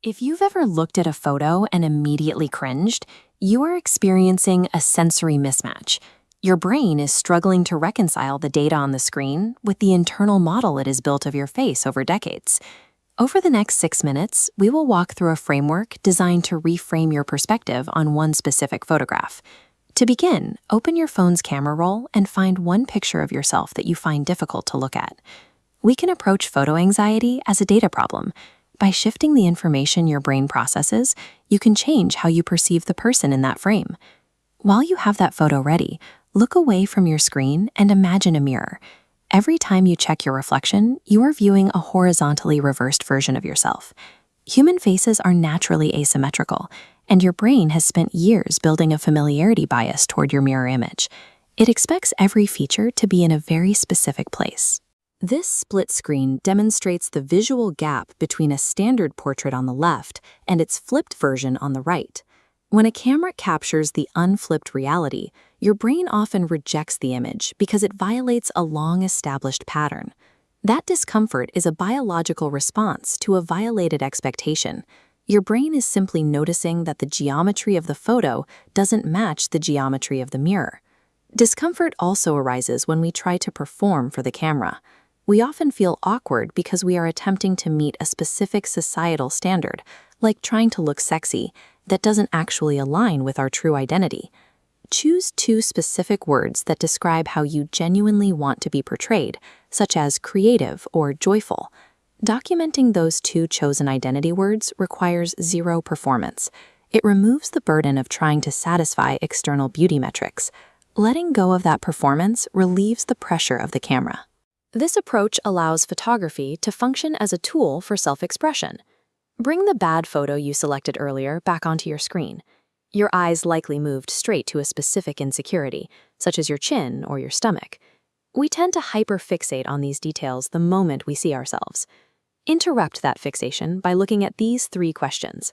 If you've ever looked at a photo and immediately cringed, you are experiencing a sensory mismatch. Your brain is struggling to reconcile the data on the screen with the internal model it has built of your face over decades. Over the next 6 minutes, we will walk through a framework designed to reframe your perspective on one specific photograph. To begin, open your phone's camera roll and find one picture of yourself that you find difficult to look at. We can approach photo anxiety as a data problem. By shifting the information your brain processes, you can change how you perceive the person in that frame. While you have that photo ready, look away from your screen and imagine a mirror. Every time you check your reflection, you are viewing a horizontally reversed version of yourself. Human faces are naturally asymmetrical, and your brain has spent years building a familiarity bias toward your mirror image. It expects every feature to be in a very specific place. This split screen demonstrates the visual gap between a standard portrait on the left and its flipped version on the right. When a camera captures the unflipped reality, your brain often rejects the image because it violates a long-established pattern. That discomfort is a biological response to a violated expectation. Your brain is simply noticing that the geometry of the photo doesn't match the geometry of the mirror. Discomfort also arises when we try to perform for the camera. We often feel awkward because we are attempting to meet a specific societal standard, like trying to look sexy, that doesn't actually align with our true identity. Choose 2 specific words that describe how you genuinely want to be portrayed, such as creative or joyful. Documenting those 2 chosen identity words requires zero performance. It removes the burden of trying to satisfy external beauty metrics. Letting go of that performance relieves the pressure of the camera. This approach allows photography to function as a tool for self-expression. Bring the bad photo you selected earlier back onto your screen. Your eyes likely moved straight to a specific insecurity, such as your chin or your stomach. We tend to hyperfixate on these details the moment we see ourselves. Interrupt that fixation by looking at these 3 questions.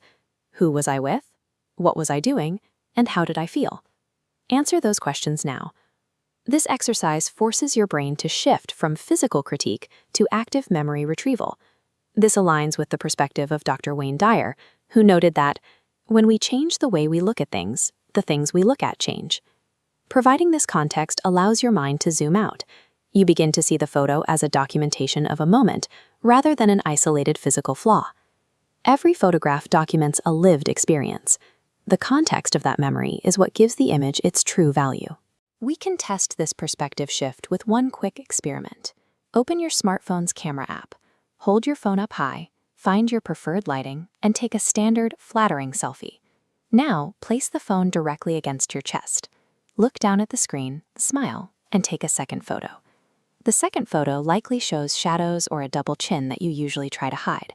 Who was I with? What was I doing? And how did I feel? Answer those questions now. This exercise forces your brain to shift from physical critique to active memory retrieval. This aligns with the perspective of Dr. Wayne Dyer, who noted that, when we change the way we look at things, the things we look at change. Providing this context allows your mind to zoom out. You begin to see the photo as a documentation of a moment, rather than an isolated physical flaw. Every photograph documents a lived experience. The context of that memory is what gives the image its true value. We can test this perspective shift with one quick experiment. Open your smartphone's camera app. Hold your phone up high, find your preferred lighting, and take a standard, flattering selfie. Now, place the phone directly against your chest. Look down at the screen, smile, and take a second photo. The second photo likely shows shadows or a double chin that you usually try to hide.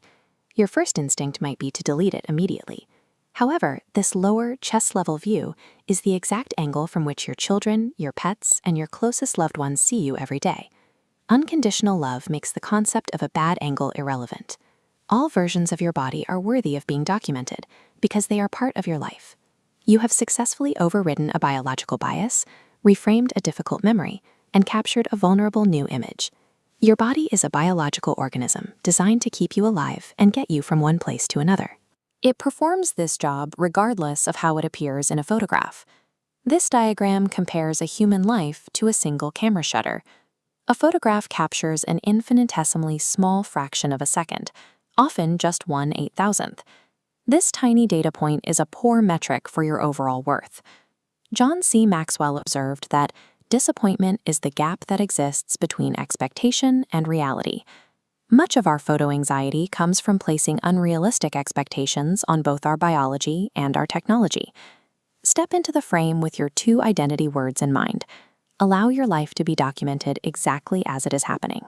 Your first instinct might be to delete it immediately. However, this lower, chest-level view is the exact angle from which your children, your pets, and your closest loved ones see you every day. Unconditional love makes the concept of a bad angle irrelevant. All versions of your body are worthy of being documented because they are part of your life. You have successfully overridden a biological bias, reframed a difficult memory, and captured a vulnerable new image. Your body is a biological organism designed to keep you alive and get you from one place to another. It performs this job regardless of how it appears in a photograph. This diagram compares a human life to a single camera shutter. A photograph captures an infinitesimally small fraction of a second, often just 1/8,000th. This tiny data point is a poor metric for your overall worth. John C. Maxwell observed that disappointment is the gap that exists between expectation and reality. Much of our photo anxiety comes from placing unrealistic expectations on both our biology and our technology. Step into the frame with your 2 identity words in mind. Allow your life to be documented exactly as it is happening.